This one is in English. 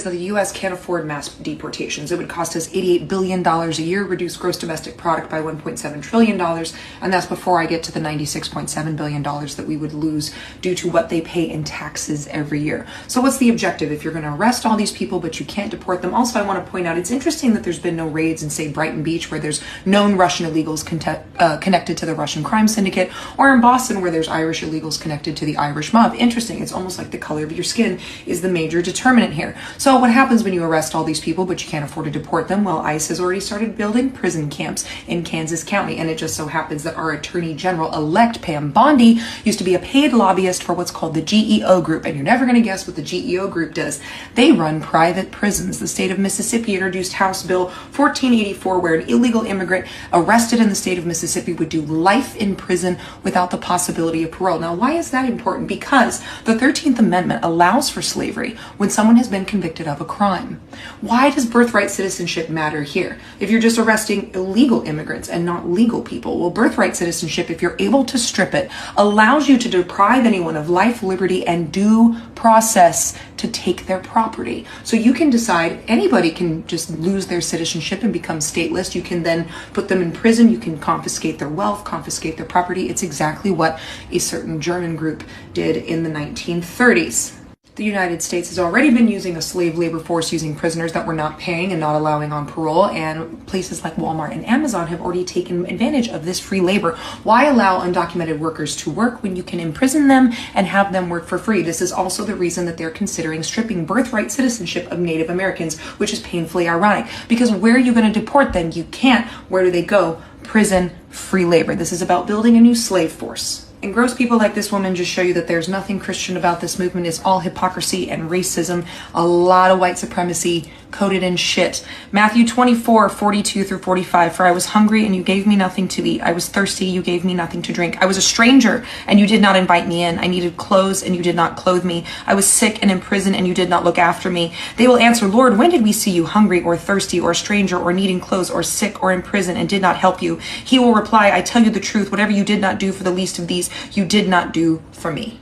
So the US can't afford mass deportations. It would cost us $88 billion a year, reduce gross domestic product by $1.7 trillion, and that's before I get to the $96.7 billion that we would lose due to what they pay in taxes every year. So what's the objective? If you're going to arrest all these people, but you can't deport them. Also, I want to point out, it's interesting that there's been no raids in, say, Brighton Beach, where there's known Russian illegals connected to the Russian crime syndicate, or in Boston, where there's Irish illegals connected to the Irish mob. Interesting. It's almost like the color of your skin is the major determinant here. So what happens when you arrest all these people, but you can't afford to deport them? Well, ICE has already started building prison camps in Kansas County, and it just so happens that our Attorney General-elect, Pam Bondi, used to be a paid lobbyist for what's called the GEO Group, and you're never going to guess what the GEO Group does. They run private prisons. The state of Mississippi introduced House Bill 1484, where an illegal immigrant arrested in the state of Mississippi would do life in prison without the possibility of parole. Now, why is that important? Because the 13th Amendment allows for slavery when someone has been convicted of a crime. Why does birthright citizenship matter here? If you're just arresting illegal immigrants and not legal people, well, birthright citizenship, if you're able to strip it, allows you to deprive anyone of life, liberty, and due process to take their property. So you can decide, anybody can just lose their citizenship and become stateless. You can then put them in prison. You can confiscate their wealth, confiscate their property. It's exactly what a certain German group did in the 1930s. The United States has already been using a slave labor force, using prisoners that were not paying and not allowing on parole, and places like Walmart and Amazon have already taken advantage of this free labor. Why allow undocumented workers to work when you can imprison them and have them work for free? This is also the reason that they're considering stripping birthright citizenship of Native Americans, which is painfully ironic, because where are you going to deport them? You can't. Where do they go? Prison, free labor. This is about building a new slave force. And gross people like this woman just show you that there's nothing Christian about this movement. It's all hypocrisy and racism, a lot of white supremacy coated in shit. Matthew 24:42-45, for I was hungry and you gave me nothing to eat. I was thirsty, you gave me nothing to drink. I was a stranger and you did not invite me in. I needed clothes and you did not clothe me. I was sick and in prison and you did not look after me. They will answer, Lord, when did we see you hungry or thirsty or a stranger or needing clothes or sick or in prison and did not help you? He will reply, I tell you the truth, whatever you did not do for the least of these, you did not do for me.